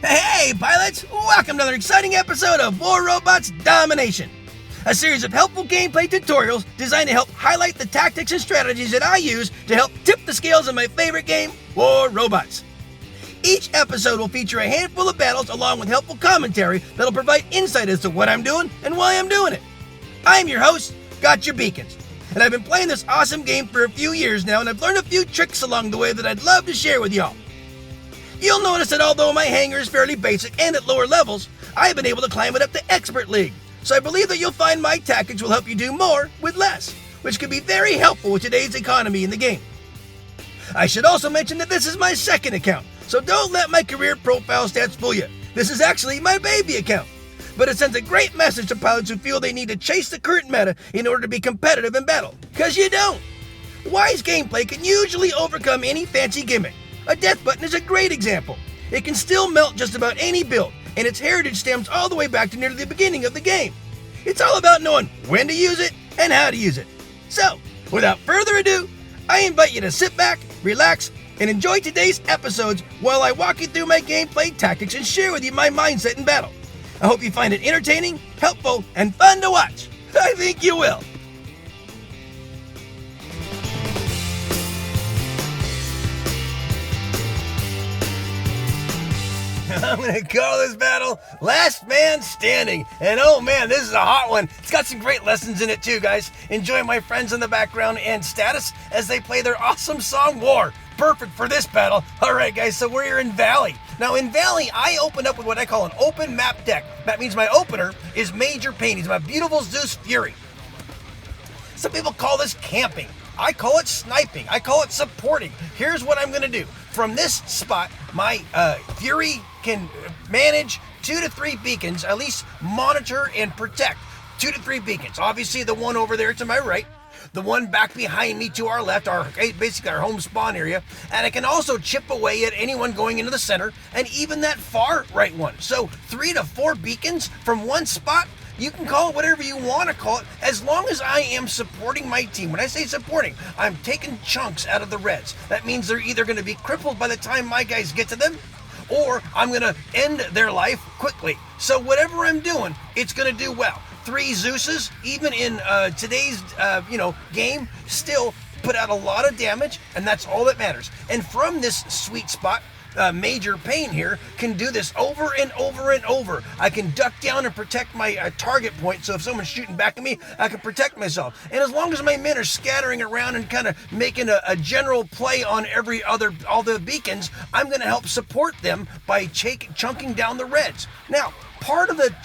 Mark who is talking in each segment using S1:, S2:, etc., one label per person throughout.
S1: Hey, pilots! Welcome to another exciting episode of War Robots Domination, a series of helpful gameplay tutorials designed to help highlight the tactics and strategies that I use to help tip the scales of my favorite game, War Robots. Each episode will feature a handful of battles along with helpful commentary that'll provide insight as to what I'm doing and why I'm doing it. I'm your host, Gotchure Beacons, and I've been playing this awesome game for a few years now, and I've learned a few tricks along the way that I'd love to share with y'all. You'll notice that although my hangar is fairly basic and at lower levels, I've been able to climb it up to Expert League, so I believe that you'll find my tactics will help you do more with less, which could be very helpful with today's economy in the game. I should also mention that this is my second account, so don't let my career profile stats fool you. This is actually my baby account, but it sends a great message to pilots who feel they need to chase the current meta in order to be competitive in battle, because you don't. Wise gameplay can usually overcome any fancy gimmick. A death button is a great example. It can still melt just about any build, and its heritage stems all the way back to near the beginning of the game. It's all about knowing when to use it and how to use it. So, without further ado, I invite you to sit back, relax, and enjoy today's episodes while I walk you through my gameplay tactics and share with you my mindset in battle. I hope you find it entertaining, helpful, and fun to watch. I think you will. I'm going to call this battle Last Man Standing. And oh man, this is a hot one. It's got some great lessons in it too, guys. Enjoy my friends in the background and status as they play their awesome song War. Perfect for this battle. Alright guys, so we're here in Valley. Now in Valley, I open up with what I call an open map deck. That means my opener is Major Pain. He's my beautiful Zeus Fury. Some people call this camping. I call it sniping. I call it supporting. Here's what I'm going to do. From this spot, my Fury can manage 2 to 3 beacons, at least monitor and protect 2 to 3 beacons. Obviously, the one over there to my right, the one back behind me to our left, basically our home spawn area, and I can also chip away at anyone going into the center, and even that far right one. So 3 to 4 beacons from one spot. You can call it whatever you want to call it, as long as I am supporting my team. When I say supporting, I'm taking chunks out of the reds. That means they're either going to be crippled by the time my guys get to them, or I'm going to end their life quickly. So whatever I'm doing, it's going to do well. 3 Zeuses, even in today's game, still put out a lot of damage, and that's all that matters. And from this sweet spot, Major Pain here can do this over and over and over. I can duck down and protect my target point, so if someone's shooting back at me, I can protect myself. And as long as my men are scattering around and kind of making a general play on all the beacons, I'm going to help support them by chunking down the reds. Now, part of this,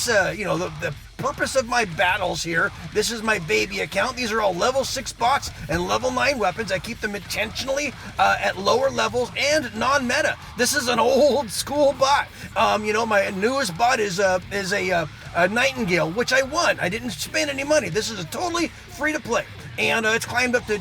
S1: the purpose of my battles here, this is my baby account. These are all level 6 bots and level 9 weapons. I keep them intentionally at lower levels and non-meta. This is an old school bot. My newest bot is a Nightingale, which I won. I didn't spend any money. This is a totally free to play. And it's climbed up to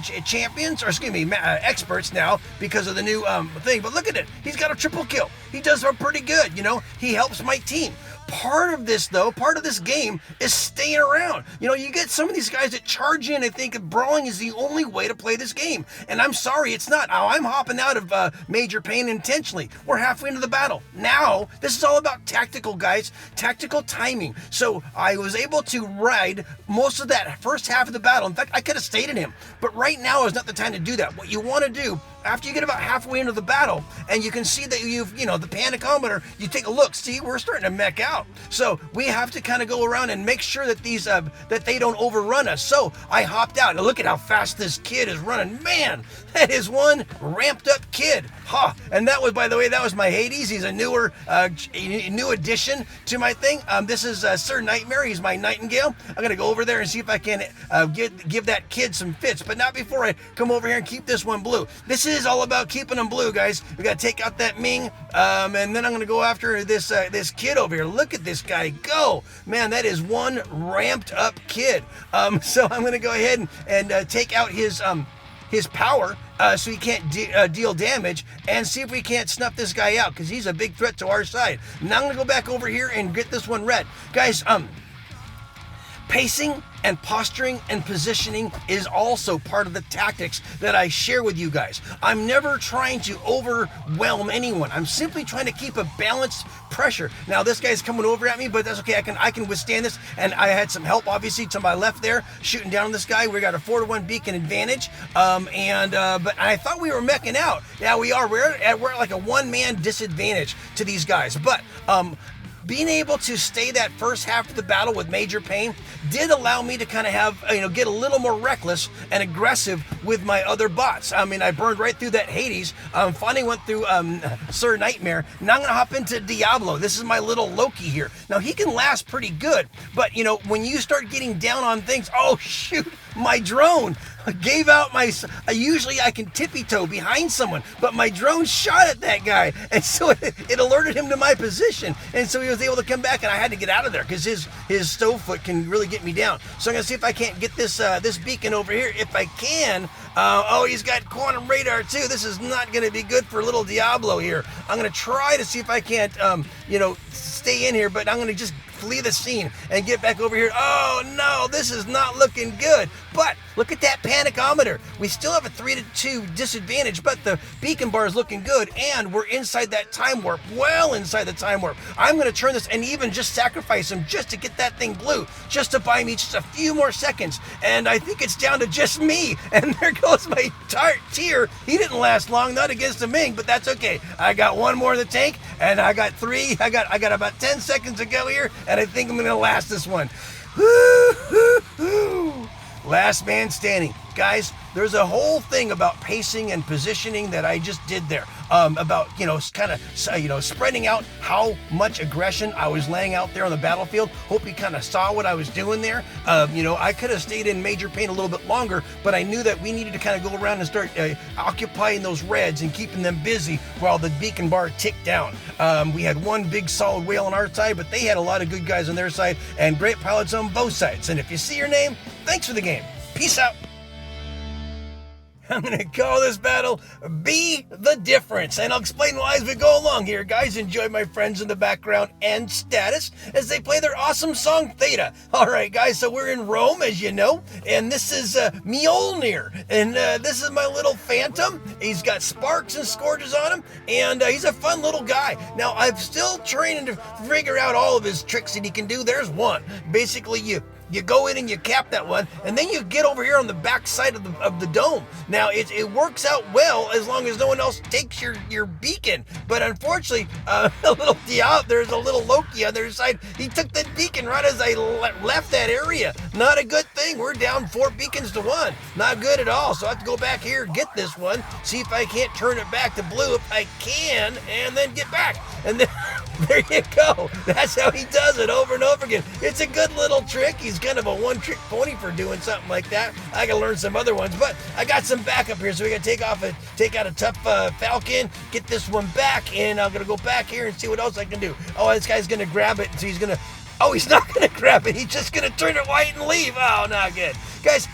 S1: experts now because of the new thing. But look at it. He's got a triple kill. He does pretty good, He helps my team. Part of this game is staying around. You get some of these guys that charge in and think brawling is the only way to play this game. And I'm sorry, it's not. I'm hopping out of Major Pain intentionally. We're halfway into the battle. Now, this is all about tactical, guys. Tactical timing. So I was able to ride most of that first half of the battle. In fact, I could have stayed in him. But right now is not the time to do that. What you want to do, after you get about halfway into the battle, and you can see that the panicometer, you take a look, see, we're starting to mech out. So we have to kind of go around and make sure that that they don't overrun us. So I hopped out, and look at how fast this kid is running. Man, that is one ramped up kid. And that was, by the way, that was my Hades. He's a new addition to my thing. This is Sir Nightmare. He's my Nightingale. I'm going to go over there and see if I can give that kid some fits, but not before I come over here and keep this one blue. This is all about keeping them blue, guys. We got to take out that Ming, and then I'm going to go after this kid over here. Look at this guy go. Man, that is one ramped up kid. So I'm going to go ahead and take out his power so he can't deal damage, and see if we can't snuff this guy out, because he's a big threat to our side. Now I'm going to go back over here and get this one red. Guys, Pacing and posturing and positioning is also part of the tactics that I share with you guys. I'm never trying to overwhelm anyone. I'm simply trying to keep a balanced pressure. Now this guy's coming over at me, but that's okay. I can withstand this, and I had some help obviously to my left there, shooting down on this guy. We got a 4-to-1 beacon advantage, but I thought we were meching out. Yeah, we are. We're at like a one-man disadvantage to these guys, but being able to stay that first half of the battle with major pain did allow me to kind of have, get a little more reckless and aggressive with my other bots. I mean, I burned right through that Hades. Finally went through Sir Nightmare. Now I'm going to hop into Diablo. This is my little Loki here. Now he can last pretty good, but when you start getting down on things, oh shoot, my drone gave out usually I can tippy-toe behind someone, but my drone shot at that guy, and so it alerted him to my position, and so he was able to come back, and I had to get out of there because his stove foot can really get me down. So I'm gonna see if I can't get this beacon over here. If I can, he's got quantum radar too. This is not gonna be good for little Diablo here. I'm gonna try to see if I can't stay in here, but I'm gonna just flee the scene and get back over here. Oh no, this is not looking good. But look at that panicometer. We still have a 3-to-2 disadvantage, but the beacon bar is looking good, and we're inside that time warp, well inside the time warp. I'm going to turn this and even just sacrifice him just to get that thing blue, just to buy me just a few more seconds. And I think it's down to just me. And there goes my tier. He didn't last long, not against a Ming, but that's okay. I got one more in the tank, and I got 3. I got about 10 seconds to go here, and I think I'm going to last this one. Last man standing. Guys, there's a whole thing about pacing and positioning that I just did there. About, kind of, spreading out how much aggression I was laying out there on the battlefield. Hope you kind of saw what I was doing there. I could have stayed in major pain a little bit longer, but I knew that we needed to kind of go around and start occupying those reds and keeping them busy while the beacon bar ticked down. We had one big solid whale on our side, but they had a lot of good guys on their side and great pilots on both sides. And if you see your name, thanks for the game. Peace out. I'm going to call this battle Be the Difference, and I'll explain why as we go along here. Guys, enjoy my friends in the background and Status as they play their awesome song Theta. All right, guys, so we're in Rome, as you know, and this is Mjolnir, and this is my little Phantom. He's got sparks and scourges on him, and he's a fun little guy. Now, I'm still training to figure out all of his tricks that he can do. There's one. Basically, you go in and you cap that one, and then you get over here on the back side of the dome. Now, it works out well as long as no one else takes your beacon. But unfortunately, there's a little Loki on their side. He took the beacon right as I left that area. Not a good thing. We're down 4 beacons to 1. Not good at all. So I have to go back here, get this one, see if I can't turn it back to blue. If I can, and then get back. And then there you go. That's how he does it over and over again. It's a good little trick. He's kind of a one-trick pony for doing something like that. I gotta learn some other ones, but I got some backup here, so we gotta take out a tough Falcon, get this one back, and I'm gonna go back here and see what else I can do. Oh, this guy's gonna grab it, so he's not gonna grab it. He's just gonna turn it white and leave. Oh, not good. Guys,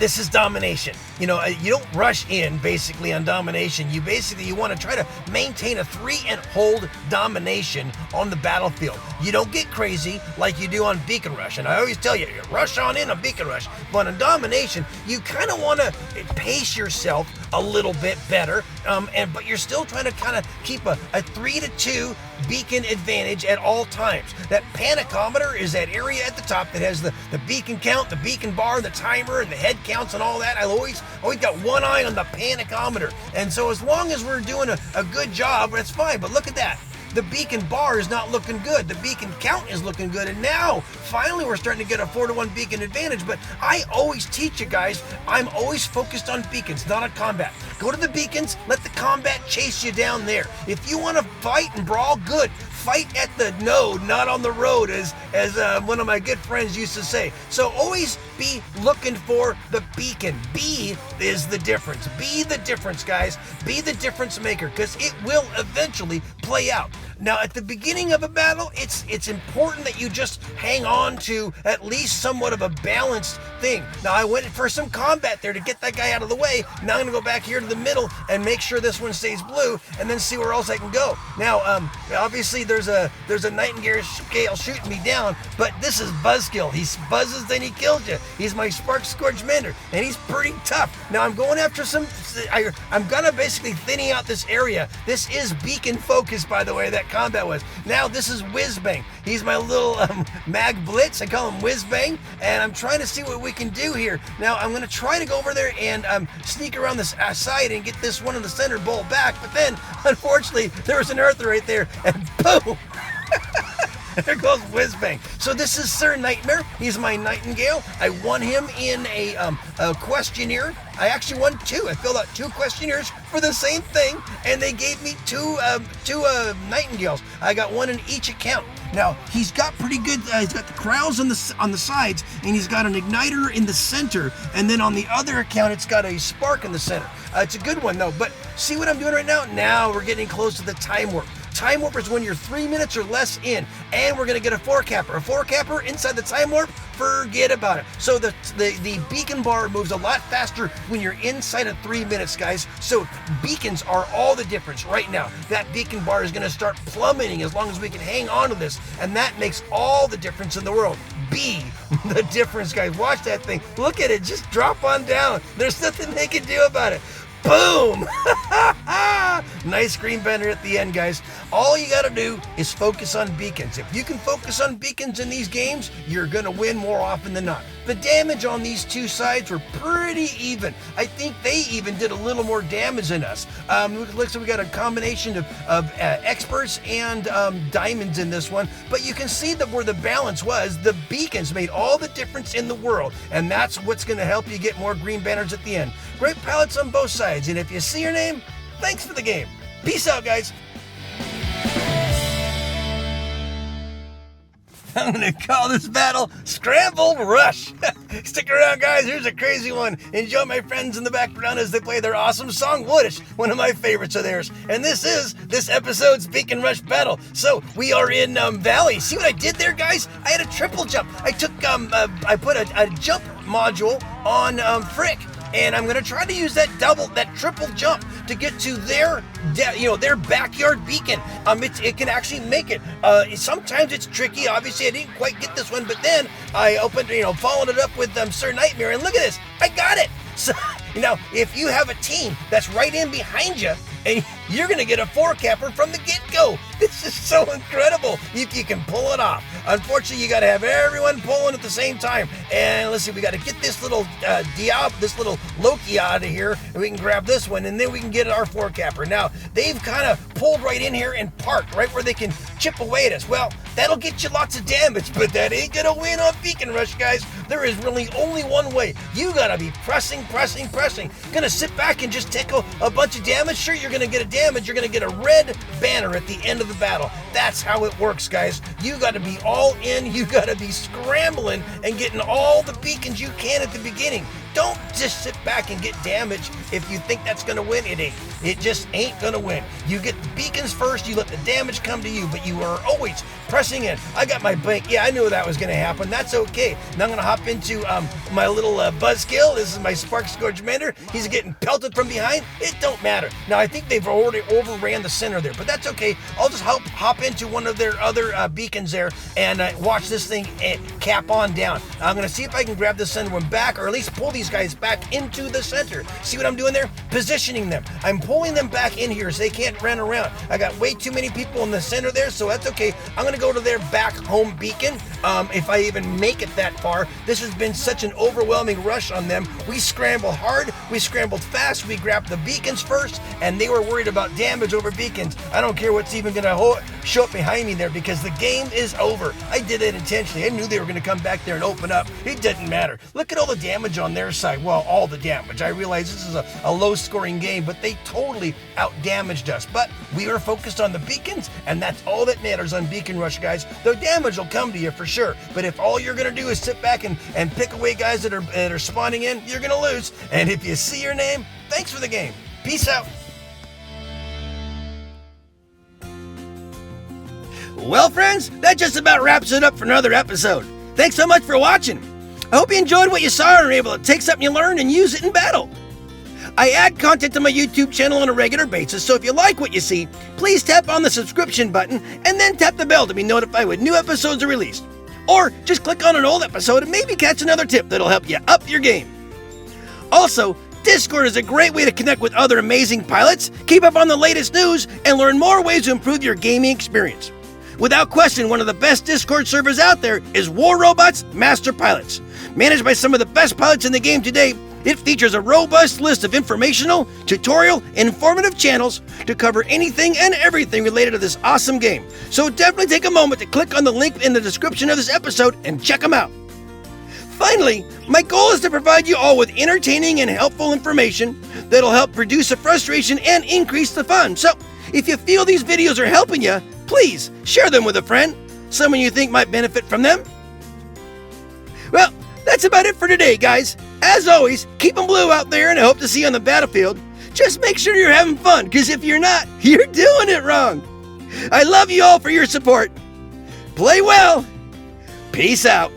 S1: this is Domination. You don't rush in basically on Domination. You want to try to maintain a 3 and hold domination on the battlefield. You don't get crazy like you do on Beacon Rush. And I always tell you rush on in on Beacon Rush. But on Domination, you kind of want to pace yourself a little bit better. But you're still trying to kind of keep a 3-to-2 beacon advantage at all times. That panicometer is that area at the top that has the beacon count, the beacon bar, the timer, and the head counts and all that. I always got one eye on the panicometer. And so as long as we're doing a good job, that's fine. But look at that. The beacon bar is not looking good. The beacon count is looking good. And now, finally, we're starting to get a 4-to-1 beacon advantage. But I always teach you guys, I'm always focused on beacons, not on combat. Go to the beacons, let the combat chase you down there. If you want to fight and brawl, good. Fight at the node, not on the road, as one of my good friends used to say. So always be looking for the beacon. B is the difference. Be the difference, guys. Be the difference maker, because it will eventually play out. Now, at the beginning of a battle, it's important that you just hang on to at least somewhat of a balanced thing. Now, I went for some combat there to get that guy out of the way. Now I'm gonna go back here to the middle and make sure this one stays blue, and then see where else I can go. Now, obviously there's a Nightingale shooting me down, but this is Buzzkill. He buzzes, then he kills you. He's my Spark Scourge Mender, and he's pretty tough. Now I'm going after I'm gonna basically thinning out this area. This is beacon focus, by the way, that combat was. Now this is Whizbang. He's my little mag blitz. I call him Whizbang, and I'm trying to see what we can do here. Now I'm gonna try to go over there and sneak around this side and get this one in the center bowl back, but then unfortunately there was an Earther right there, and boom. There goes Whizbang. So this is Sir Nightmare. He's my Nightingale. I won him in a questionnaire. I actually won two. I filled out 2 questionnaires for the same thing, and they gave me two Nightingales. I got one in each account. Now he's got pretty good. He's got the crowns on the sides, and he's got an igniter in the center. And then on the other account, it's got a spark in the center. It's a good one though. But see what I'm doing right now? Now we're getting close to the time warp. Time warp is when you're 3 minutes or less in, and we're gonna get a 4-capper. A 4-capper inside the time warp, forget about it. So the beacon bar moves a lot faster when you're inside of 3 minutes, guys. So beacons are all the difference right now. That beacon bar is gonna start plummeting as long as we can hang on to this, and that makes all the difference in the world. Be the difference, guys. Watch that thing. Look at it, just drop on down. There's nothing they can do about it. Boom! Nice green banner at the end, guys. All you gotta do is focus on beacons. If you can focus on beacons in these games, you're gonna win more often than not. The damage on these two sides were pretty even. I think they even did a little more damage than us. Looks like we got a combination of experts and diamonds in this one, but you can see that where the balance was, the beacons made all the difference in the world, and that's what's gonna help you get more green banners at the end. Great palettes on both sides, and if you see your name, thanks for the game. Peace out, guys. I'm gonna call this battle Scrambled Rush. Stick around, guys. Here's a crazy one. Enjoy my friends in the background as they play their awesome song, Woodish, one of my favorites of theirs. And this is this episode's Beacon Rush battle. So we are in Valley. See what I did there, guys? I had a triple jump. I took I put a jump module on Frick. And I'm gonna try to use that triple jump to get to their backyard beacon. It can actually make it. Sometimes it's tricky. Obviously, I didn't quite get this one, but then I opened, followed it up with Sir Nightmare, and look at this, I got it. So, if you have a team that's right in behind you, and you're gonna get a 4-capper from the get-go. This is so incredible if you can pull it off. Unfortunately, you gotta have everyone pulling at the same time. And let's see, we gotta get this little this little Loki out of here, and we can grab this one, and then we can get our 4-capper. Now, they've kind of pulled right in here and parked right where they can chip away at us. Well, that'll get you lots of damage, but that ain't gonna win on Beacon Rush, guys. There is really only one way. You gotta be pressing. Gonna sit back and just take a bunch of damage? Sure, you're gonna get a damage. You're gonna get a red banner at the end of the battle. That's how it works, guys. You gotta be all in. You gotta be scrambling and getting all the beacons you can at the beginning. Don't just sit back and get damage if you think that's gonna win. It ain't. It just ain't gonna win. You get the beacons first, you let the damage come to you, but you are always pressing in. I got my bank. Yeah, I knew that was gonna happen. That's okay. Now I'm gonna hop into my little Buzzkill. This is my Spark Scourge Mender. He's getting pelted from behind. It don't matter. Now I think they've already overran the center there, but that's okay. I'll just hop into one of their other beacons there and watch this thing cap on down. I'm gonna see if I can grab the center one back, or at least pull these guys back into the center. See what I'm doing there? Positioning them. I'm pulling them back in here so they can't run around. I got way too many people in the center there, so that's okay. I'm gonna go to their back home beacon. If I even make it that far. This has been such an overwhelming rush on them. We scrambled hard, we scrambled fast, we grabbed the beacons first, and they were worried about damage over beacons. I don't care what's even gonna show up behind me there, because the game is over. I did it intentionally. I knew they were gonna come back there and open up. It didn't matter. Look at all the damage on their side. Well, all the damage. I realize this is a low-scoring game, but they totally out-damaged us. But we were focused on the beacons, and that's all that matters on Beacon Rush, guys. The damage will come to you for sure, but if all you're gonna do is sit back and pick away guys that are spawning in, you're gonna lose. And if you see your name, thanks for the game. Peace out. Well, friends, that just about wraps it up for another episode. Thanks so much for watching. I hope you enjoyed what you saw and were able to take something you learned and use it in battle. I add content to my YouTube channel on a regular basis, so if you like what you see, please tap on the subscription button and then tap the bell to be notified when new episodes are released. Or just click on an old episode and maybe catch another tip that'll help you up your game. Also, Discord is a great way to connect with other amazing pilots, keep up on the latest news, and learn more ways to improve your gaming experience. Without question, one of the best Discord servers out there is War Robot's Master Pilots. Managed by some of the best pilots in the game today, it features a robust list of informational, tutorial, and informative channels to cover anything and everything related to this awesome game. So definitely take a moment to click on the link in the description of this episode and check them out. Finally, my goal is to provide you all with entertaining and helpful information that'll help reduce the frustration and increase the fun. So if you feel these videos are helping you, please share them with a friend, someone you think might benefit from them. Well, that's about it for today, guys. As always, keep them blue out there, and I hope to see you on the battlefield. Just make sure you're having fun, because if you're not, you're doing it wrong. I love you all for your support. Play well. Peace out.